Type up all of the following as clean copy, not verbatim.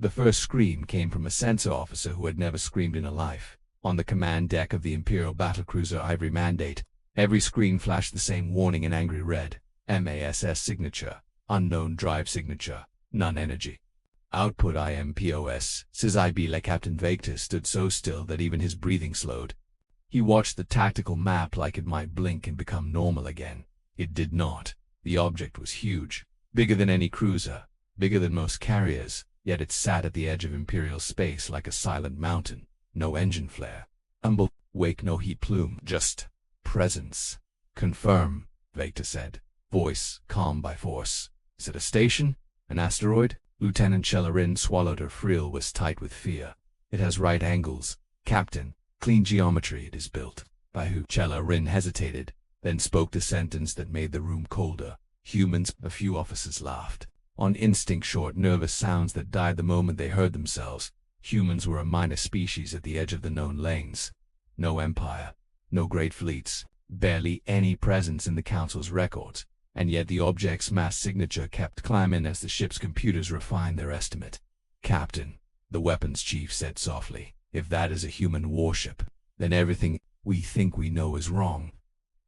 The first scream came from a sensor officer who had never screamed in a life. On the command deck of the Imperial battlecruiser Ivory Mandate, every screen flashed the same warning in angry red. MASS signature. Unknown drive signature. None energy. Output IMPOS, says IB. Captain Vector stood so still that even his breathing slowed. He watched the tactical map like it might blink and become normal again. It did not. The object was huge. Bigger than any cruiser. Bigger than most carriers. Yet it sat at the edge of Imperial space like a silent mountain. No engine flare. Wake, no heat plume. Just presence. Confirm, Vector said. Voice calm by force. Is it a station? An asteroid? Lieutenant Chellarin swallowed. Her frill was tight with fear. It has right angles. Captain, clean geometry. It is built. By who? Chellarin hesitated, then spoke the sentence that made the room colder. Humans. A few officers laughed. On instinct, short, nervous sounds that died the moment they heard themselves. Humans were a minor species at the edge of the known lanes. No empire. No great fleets. Barely any presence in the Council's records. And yet the object's mass signature kept climbing as the ship's computers refined their estimate. Captain, the weapons chief said softly, if that is a human warship, then everything we think we know is wrong.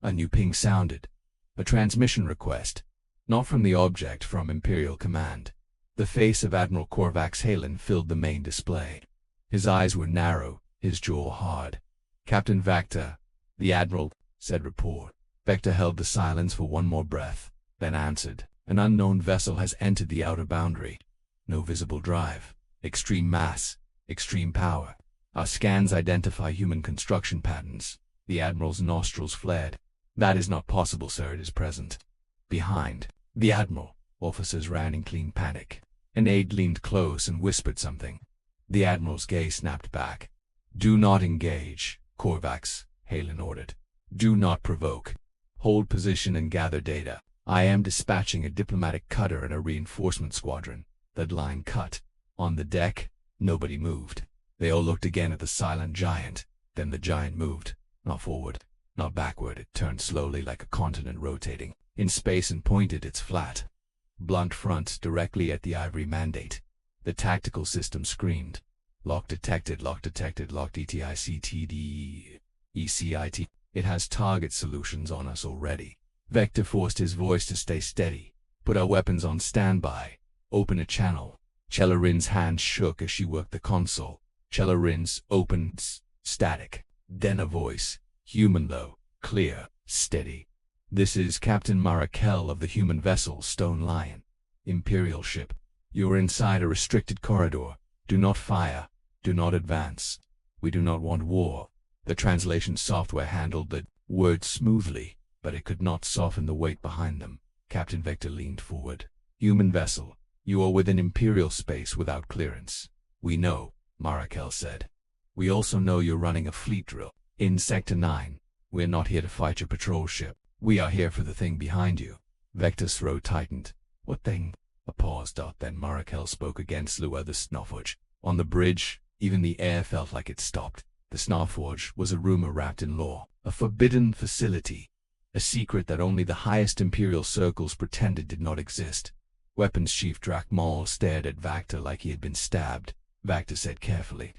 A new ping sounded. A transmission request. Not from the object, from Imperial Command. The face of Admiral Korvax Halen filled the main display. His eyes were narrow, his jaw hard. Captain Vector, the Admiral, said report. Vector held the silence for one more breath, then answered. An unknown vessel has entered the outer boundary. No visible drive. Extreme mass. Extreme power. Our scans identify human construction patterns. The Admiral's nostrils flared. That is not possible, sir. It is present. Behind. The Admiral. Officers ran in clean panic. An aide leaned close and whispered something. The Admiral's gaze snapped back. Do not engage, Korvax, Halen ordered. Do not provoke. Hold position and gather data. I am dispatching a diplomatic cutter and a reinforcement squadron. That line cut. On the deck, nobody moved. They all looked again at the silent giant. Then the giant moved. Not forward, not backward. It turned slowly like a continent rotating in space and pointed its flat, blunt front directly at the Ivory Mandate. The tactical system screamed. Lock detected, lock detected, locked ETICTD, ECIT. It has target solutions on us already. Vector forced his voice to stay steady. Put our weapons on standby. Open a channel. Chellarin's hand shook as she worked the console. Chellarin's open, static. Then a voice. Human low, clear, steady. This is Captain Marakel of the human vessel Stone Lion. Imperial ship. You are inside a restricted corridor. Do not fire. Do not advance. We do not want war. The translation software handled the words smoothly, but it could not soften the weight behind them. Captain Vector leaned forward. Human vessel, you are within Imperial space without clearance. We know, Marakel said. We also know you're running a fleet drill. In Sector 9, we're not here to fight your patrol ship. We are here for the thing behind you. Vector's throat tightened. What thing? A pause. Then Marakel spoke again, slower. The Snowforge. On the bridge, even the air felt like it stopped. The Snowforge was a rumor wrapped in lore. A forbidden facility. A secret that only the highest Imperial circles pretended did not exist. Weapons Chief Drakmal stared at Vector like he had been stabbed. Vector said carefully,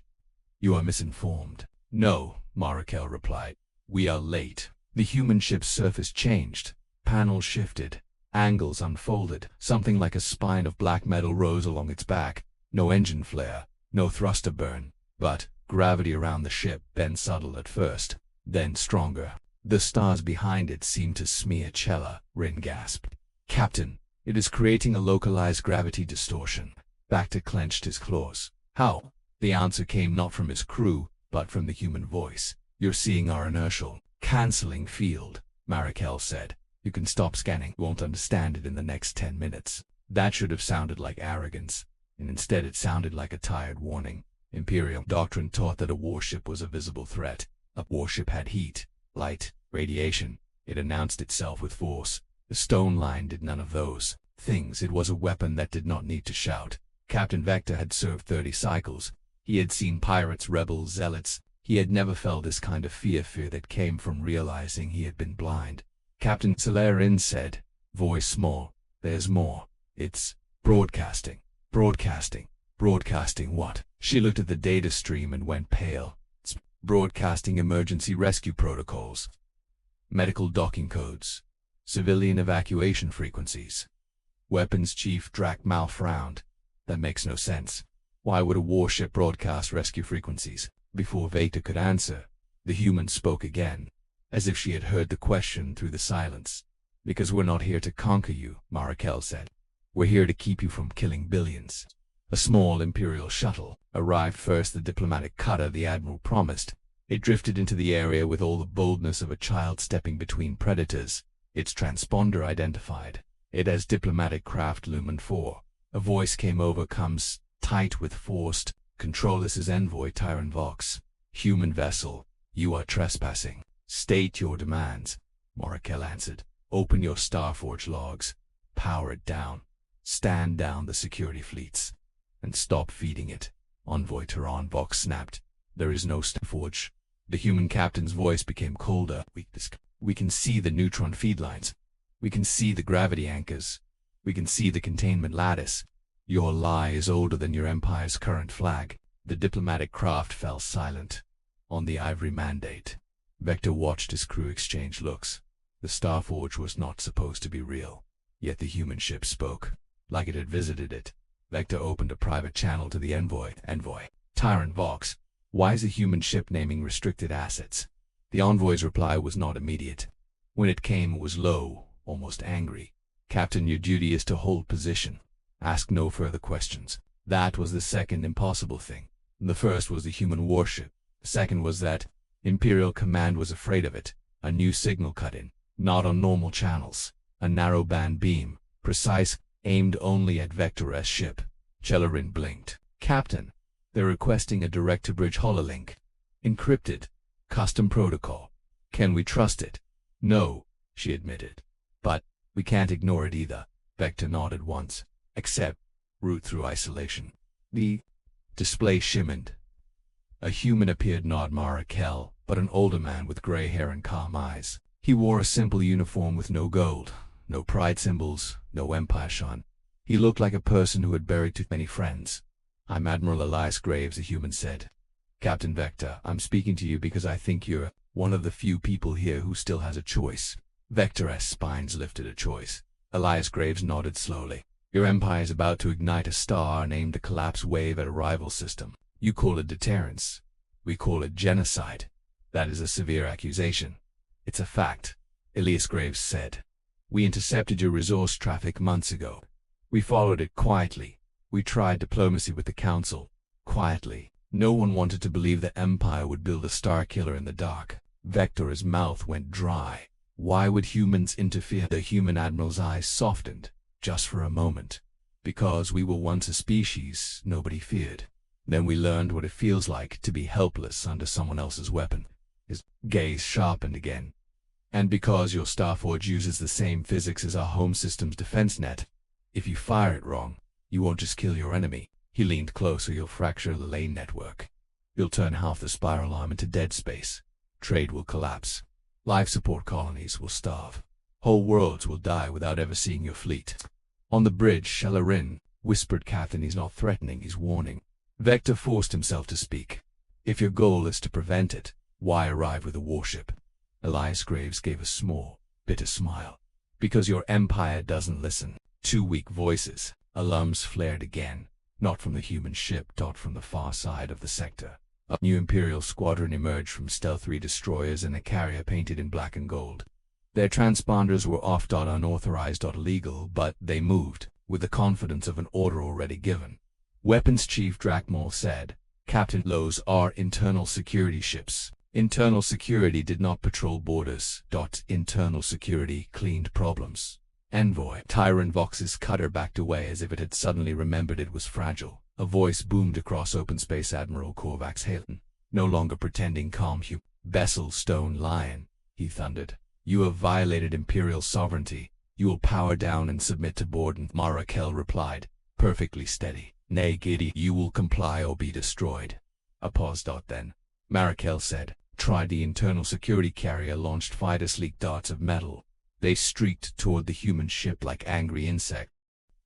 "You are misinformed." "No," Marakel replied. "We are late." The human ship's surface changed. Panels shifted. Angles unfolded. Something like a spine of black metal rose along its back. No engine flare. No thruster burn. But gravity around the ship bent subtle at first, then stronger. The stars behind it seemed to smear. Chellarin gasped. "Captain, it is creating a localized gravity distortion." Vector clenched his claws. "How?" The answer came not from his crew, but from the human voice. "You're seeing our inertial canceling field," Marakel said. "You can stop scanning. You won't understand it in the next 10 minutes. That should have sounded like arrogance, and instead it sounded like a tired warning. Imperial doctrine taught that a warship was a visible threat. A warship had heat, light, radiation. It announced itself with force. The Stone Line did none of those things. It was a weapon that did not need to shout. Captain Vector had served 30 cycles. He had seen pirates, rebels, zealots. He had never felt this kind of fear that came from realizing he had been blind. Captain Chellarin said, voice small, "There's more. It's broadcasting, broadcasting, Broadcasting what? She looked at the data stream and went pale. It's broadcasting emergency rescue protocols, medical docking codes, civilian evacuation frequencies. Weapons Chief Drakmal frowned. That makes no sense. Why would a warship broadcast rescue frequencies? Before Vector could answer, the human spoke again, as if she had heard the question through the silence. Because we're not here to conquer you, Marakel said. We're here to keep you from killing billions. A small Imperial shuttle arrived first, the diplomatic cutter the Admiral promised. It drifted into the area with all the boldness of a child stepping between predators. Its transponder identified it as diplomatic craft Lumen 4. A voice came over, comes tight with forced control. This is Envoy Tyron Vox. Human vessel, you are trespassing. State your demands. Marakel answered. Open your Starforge logs. Power it down. Stand down the security fleets. And stop feeding it. Envoy Tyron Vox snapped. There is no Starforge. The human captain's voice became colder. We can see the neutron feed lines. We can see the gravity anchors. We can see the containment lattice. Your lie is older than your empire's current flag. The diplomatic craft fell silent on the ivory mandate. Vector watched his crew exchange looks. The Starforge was not supposed to be real. Yet the human ship spoke, like it had visited it. Vector opened a private channel to the Envoy. Envoy Tyron Vox. Why is the human ship naming restricted assets? The Envoy's reply was not immediate. When it came, it was low, almost angry. Captain, your duty is to hold position. Ask no further questions. That was the second impossible thing. The first was the human warship. The second was that Imperial command was afraid of it. A new signal cut in, not on normal channels. A narrow band beam, precise, aimed only at Vector's ship. Chelarin blinked. Captain, they're requesting a direct-to-bridge hololink. Encrypted. Custom protocol. Can we trust it? No, she admitted. But we can't ignore it either. Vector nodded once. Except route through isolation. The display shimmered. A human appeared, not Marakel, but an older man with gray hair and calm eyes. He wore a simple uniform with no gold, no pride symbols, no empire shine. He looked like a person who had buried too many friends. I'm Admiral Elias Graves, the human said. Captain Vector, I'm speaking to you because I think you're one of the few people here who still has a choice. Vector's spines lifted. A choice. Elias Graves nodded slowly. Your empire is about to ignite a star and aim the collapse wave at a rival system. You call it deterrence. We call it genocide. That is a severe accusation. It's a fact, Elias Graves said. We intercepted your resource traffic months ago. We followed it quietly. We tried diplomacy with the Council. Quietly. No one wanted to believe the Empire would build a star killer in the dark. Vector's mouth went dry. Why would humans interfere? The human admiral's eyes softened, just for a moment. Because we were once a species nobody feared. Then we learned what it feels like to be helpless under someone else's weapon. His gaze sharpened again. And because your Starforge uses the same physics as our home system's defense net, if you fire it wrong, you won't just kill your enemy. He leaned closer. You'll fracture the lane network. You'll turn half the spiral arm into dead space. Trade will collapse. Life support colonies will starve. Whole worlds will die without ever seeing your fleet. On the bridge, Chelarin whispered, Captain, he's not threatening, he's warning. Vector forced himself to speak. If your goal is to prevent it, why arrive with a warship? Elias Graves gave a small, bitter smile. Because your empire doesn't listen. Two weak voices. Alarms flared again. Not from the human ship, but from the far side of the sector. A new Imperial squadron emerged from stealth 3 destroyers and a carrier painted in black and gold. Their transponders were off, unauthorized, illegal, but they moved, with the confidence of an order already given. Weapons Chief Drakmal said, Captain, those are internal security ships. Internal security did not patrol borders. Internal security cleaned problems. Envoy Tyron Vox's cutter backed away as if it had suddenly remembered it was fragile. A voice boomed across open space. Admiral Korvax Halton, no longer pretending calm. Bessel Stone Lion, he thundered. You have violated Imperial sovereignty. You will power down and submit to Borden. Marakel replied, perfectly steady. Nay, giddy, you will comply or be destroyed. A pause. Then Marakel said, try. The internal security carrier launched fighter sleek darts of metal. They streaked toward the human ship like angry insects.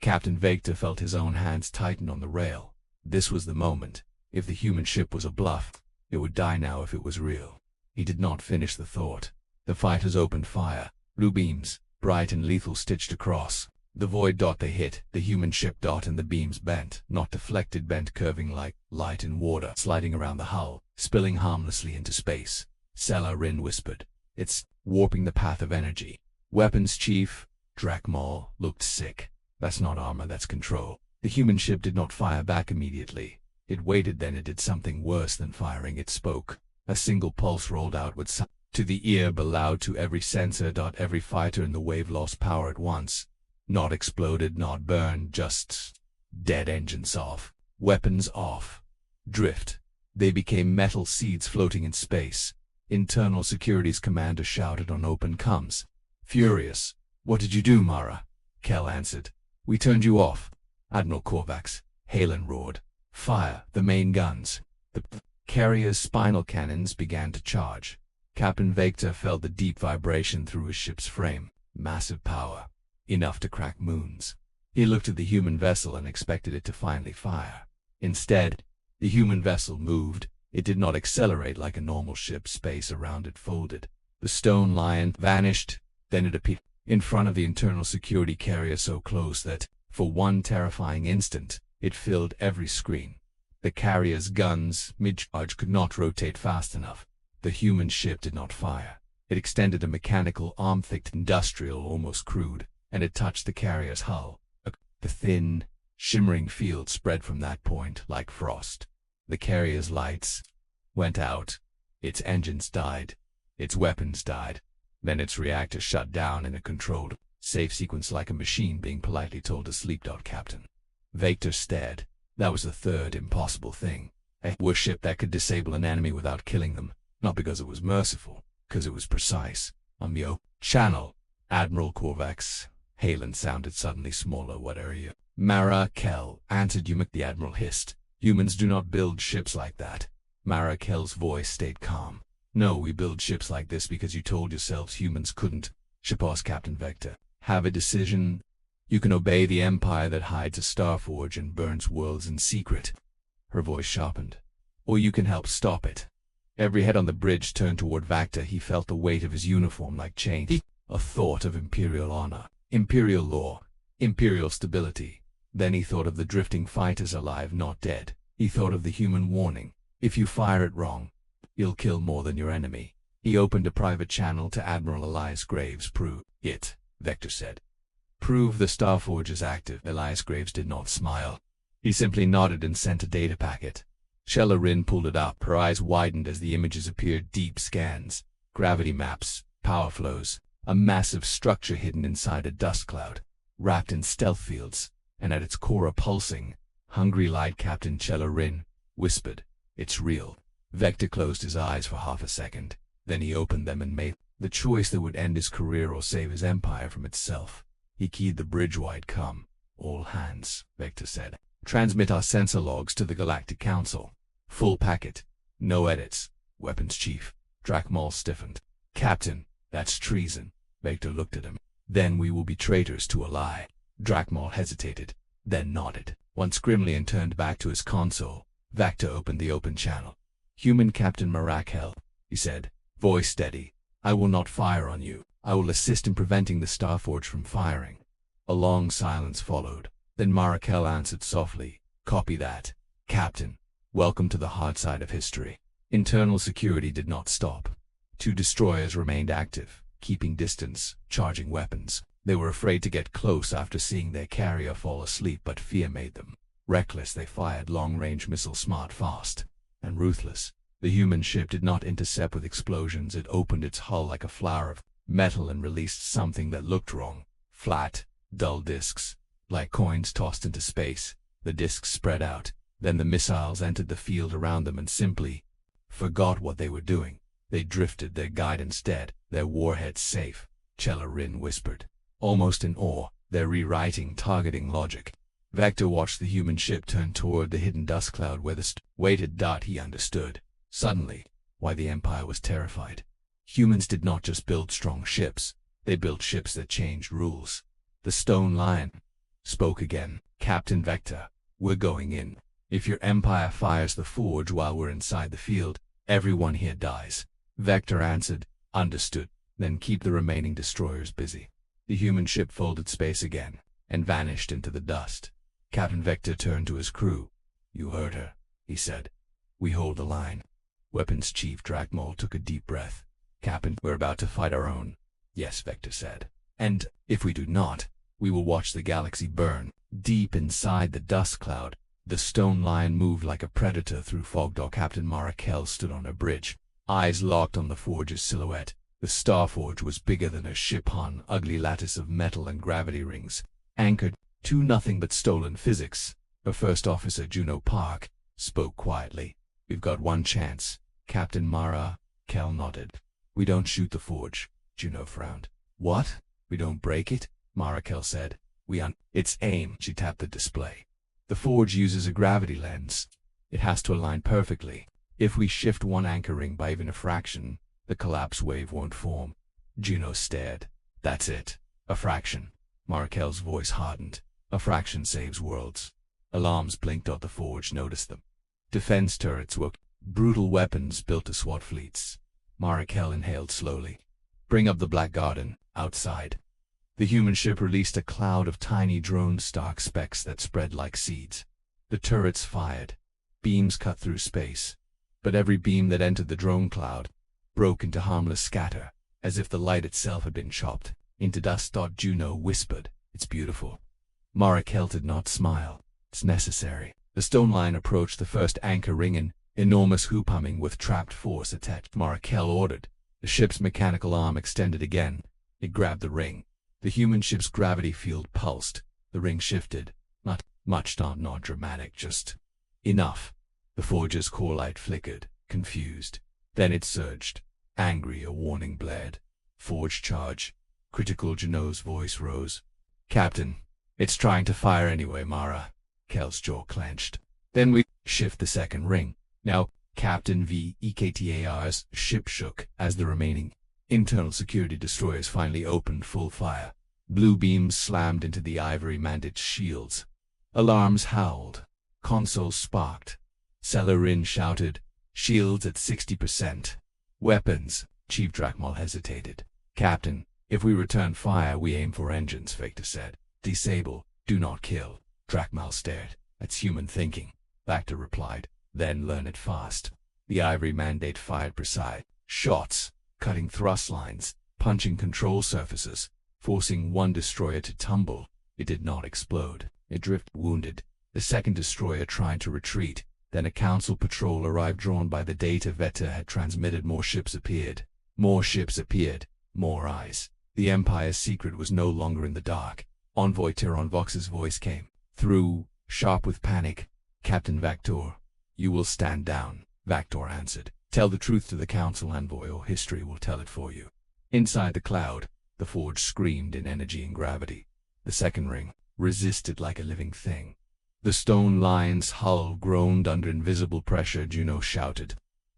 Captain Vector felt his own hands tighten on the rail. This was the moment. If the human ship was a bluff, it would die now if it was real. He did not finish the thought. The fighters opened fire. Blue beams, bright and lethal, stitched across the void. They hit the human ship, and the beams bent, not deflected, bent, curving like light in water, sliding around the hull, spilling harmlessly into space. Cella Rin whispered, "It's warping the path of energy." Weapons Chief Drakmal looked sick. "That's not armor, that's control." The human ship did not fire back immediately. It waited, then it did something worse than firing. It spoke. A single pulse rolled outward to the ear, but loud to every sensor. Every fighter in the wave lost power at once. Not exploded, not burned, just dead. Engines off. Weapons off. Drift. They became metal seeds floating in space. Internal Security's commander shouted on open comms. Furious. "What did you do, Mara?" Kel answered. "We turned you off." Admiral Korvax, Halen roared. "Fire the main guns." The carrier's spinal cannons began to charge. Captain Vector felt the deep vibration through his ship's frame. Massive power. Enough to crack moons. He looked at the human vessel and expected it to finally fire. Instead, the human vessel moved. It did not accelerate like a normal ship. Space around it folded. The stone lion vanished. Then it appeared in front of the internal security carrier, so close that, for one terrifying instant, it filled every screen. The carrier's guns, mid-charge, could not rotate fast enough. The human ship did not fire. It extended a mechanical arm, thick, industrial, almost crude, and it touched the carrier's hull. The thin, shimmering field spread from that point like frost. The carrier's lights went out. Its engines died. Its weapons died. Then its reactor shut down in a controlled, safe sequence, like a machine being politely told to sleep. Captain Vector stared. That was the third impossible thing. A warship that could disable an enemy without killing them. Not because it was merciful, because it was precise. On the channel, Admiral Korvax. Halen sounded suddenly smaller. "What are you?" "Mara Kel," answered Yumak. The Admiral hissed. "Humans do not build ships like that." Mara Kel's voice stayed calm. "No, we build ships like this because you told yourselves humans couldn't." "Shipos, Captain Vector. Have a decision. You can obey the Empire that hides a Starforge and burns worlds in secret." Her voice sharpened. "Or you can help stop it." Every head on the bridge turned toward Vector. He felt the weight of his uniform like chains. A thought of Imperial honor, Imperial law, Imperial stability. Then he thought of the drifting fighters, alive, not dead. He thought of the human warning. If you fire it wrong, you'll kill more than your enemy. He opened a private channel to Admiral Elias Graves. "Prove it," Vector said. "Prove the Starforge is active." Elias Graves did not smile. He simply nodded and sent a data packet. Cella Rin pulled it up. Her eyes widened as the images appeared. Deep scans, gravity maps, power flows, a massive structure hidden inside a dust cloud, wrapped in stealth fields, and at its core a pulsing, hungry light. Captain Cella Rin whispered, "It's real." Vector closed his eyes for half a second. Then he opened them and made the choice that would end his career or save his empire from itself. He keyed the bridge-wide com. "All hands," Vector said. "Transmit our sensor logs to the Galactic Council. Full packet. No edits." Weapons Chief Drakmal stiffened. "Captain, that's treason." Vector looked at him. "Then we will be traitors to a lie." Drakmal hesitated, then nodded. Once grimly, and turned back to his console. Vector opened the open channel. "Human Captain Marakel," he said, voice steady. "I will not fire on you. I will assist in preventing the Starforge from firing." A long silence followed. Then Marakel answered softly, "Copy that, Captain. Welcome to the hard side of history." Internal security did not stop. 2 destroyers remained active, keeping distance, charging weapons. They were afraid to get close after seeing their carrier fall asleep, but fear made them reckless. They fired long-range missiles, smart, fast, and ruthless. The human ship did not intercept with explosions. It opened its hull like a flower of metal and released something that looked wrong. Flat, dull discs, like coins tossed into space. The discs spread out. Then the missiles entered the field around them and simply forgot what they were doing. They drifted, their guidance dead, their warheads safe. Cella Rin whispered, almost in awe, "They're rewriting targeting logic." Vector watched the human ship turn toward the hidden dust cloud where the waited. He understood, suddenly, why the Empire was terrified. Humans did not just build strong ships, they built ships that changed rules. The Stone Lion spoke again. "Captain Vector, we're going in." If your Empire fires the forge while we're inside the field, everyone here dies. Vector answered, understood. Then keep the remaining destroyers busy. The human ship folded space again, and vanished into the dust. Captain Vector turned to his crew. You heard her, he said. We hold the line. Weapons Chief Drakmol took a deep breath. Captain, we're about to fight our own. Yes, Vector said. And, if we do not, we will watch the galaxy burn. Deep inside the dust cloud, the stone lion moved like a predator through fog. Captain Marakel stood on her bridge, eyes locked on the forge's silhouette. The Starforge was bigger than her ship, an ugly lattice of metal and gravity rings, anchored to nothing but stolen physics. Her first officer, Juno Park, spoke quietly. We've got one chance. Captain Marakel nodded. We don't shoot the forge. Juno frowned. What? We don't break it? Marakel said. Its aim. She tapped the display. The forge uses a gravity lens. It has to align perfectly. If we shift one anchor ring by even a fraction, the collapse wave won't form. Juno stared. That's it. A fraction. Marakel's voice hardened. A fraction saves worlds. Alarms blinked. The forge noticed them. Defense turrets were brutal weapons built to swat fleets. Marakel inhaled slowly. Bring up the Black Garden, outside. The human ship released a cloud of tiny drone stock specks that spread like seeds. The turrets fired. Beams cut through space. But every beam that entered the drone cloud broke into harmless scatter, as if the light itself had been chopped into dust. Juno whispered, It's beautiful. Marakel did not smile. It's necessary. The stone line approached the first anchor ring, an enormous hoop humming with trapped force attached. Marakel ordered. The ship's mechanical arm extended again. It grabbed the ring. The human ship's gravity field pulsed. The ring shifted. Not much, not dramatic, just enough. The forge's core light flickered, confused. Then it surged. Angry, a warning blared. Forge charge. Critical. Juno's voice rose. Captain, it's trying to fire anyway, Mara. Kel's jaw clenched. Then we shift the second ring. Now, Captain Vektar's ship shook as the remaining internal security destroyers finally opened full fire. Blue beams slammed into the ivory mandate's shields. Alarms howled. Consoles sparked. Celerin shouted, Shields at 60%. Weapons. Chief Drakmol hesitated. Captain, if we return fire, we aim for engines, Vector said. Disable, do not kill. Drakmol stared. That's human thinking. Vector replied. Then learn it fast. The ivory mandate fired precise shots, cutting thrust lines, punching control surfaces, forcing one destroyer to tumble. It did not explode. It drifted wounded. The second destroyer tried to retreat. Then a council patrol arrived drawn by the data Vector had transmitted. More ships appeared. More ships appeared. More eyes. The Empire's secret was no longer in the dark. Envoy Tyron Vox's voice came through, sharp with panic. Captain Vector, you will stand down. Vector answered. Tell the truth to the council, Envoy, or history will tell it for you. Inside the cloud, the forge screamed in energy and gravity. The second ring resisted like a living thing. The stone lion's hull groaned under invisible pressure. Juno shouted.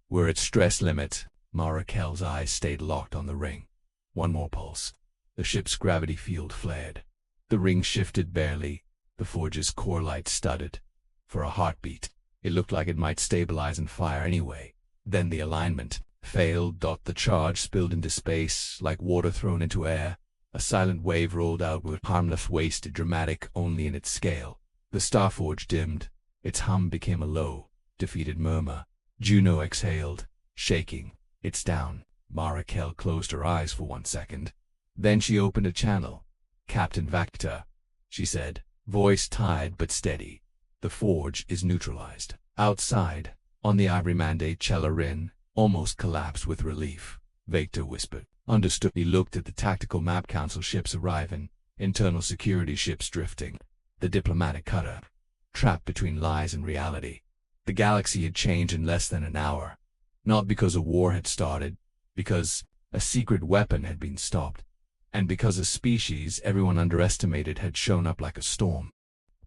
We're at stress limit. Marakel's eyes stayed locked on the ring. One more pulse. The ship's gravity field flared. The ring shifted barely. The forge's core light stuttered. For a heartbeat, it looked like it might stabilize and fire anyway. Then the alignment failed. The charge spilled into space like water thrown into air. A silent wave rolled outward, harmless, wasted, dramatic only in its scale. The Starforge dimmed. Its hum became a low, defeated murmur. Juno exhaled, shaking. It's down. Marakel closed her eyes for 1 second. Then she opened a channel. Captain Vector, she said, voice tired but steady. The forge is neutralized. Outside, on the ivory mandate, Celerin almost collapsed with relief. Vector whispered. Understood. He looked at the tactical map. Council ships arriving. Internal security ships drifting. The diplomatic cutter, trapped between lies and reality. The galaxy had changed in less than an hour. Not because a war had started, because a secret weapon had been stopped, and because a species everyone underestimated had shown up like a storm.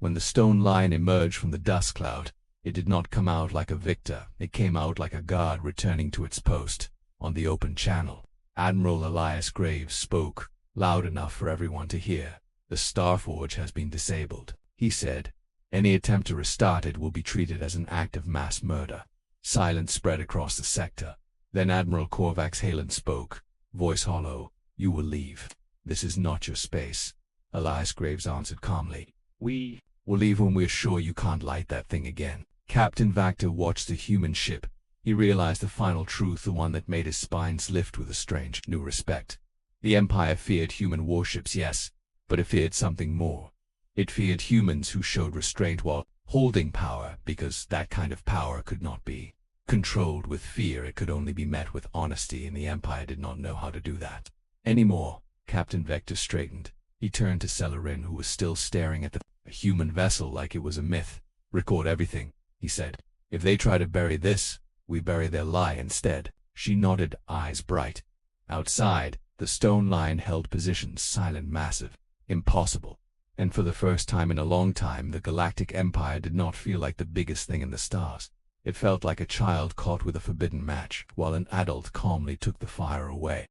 When the stone lion emerged from the dust cloud, it did not come out like a victor. It came out like a guard returning to its post. On the open channel, Admiral Elias Graves spoke, loud enough for everyone to hear. The Starforge has been disabled, he said. Any attempt to restart it will be treated as an act of mass murder. Silence spread across the sector. Then Admiral Korvax Halen spoke, voice hollow. You will leave. This is not your space. Elias Graves answered calmly. We will leave when we're sure you can't light that thing again. Captain Vactor watched the human ship. He realized the final truth, the one that made his spines lift with a strange, new respect. The Empire feared human warships, yes, but it feared something more. It feared humans who showed restraint while holding power, because that kind of power could not be controlled with fear. It could only be met with honesty, and the Empire did not know how to do that anymore. Captain Vector straightened. He turned to Celerin, who was still staring at the human vessel like it was a myth. Record everything, he said. If they try to bury this, we bury their lie instead. She nodded, eyes bright. Outside, the stone lion held position, silent, massive, impossible. And for the first time in a long time, the Galactic Empire did not feel like the biggest thing in the stars. It felt like a child caught with a forbidden match, while an adult calmly took the fire away.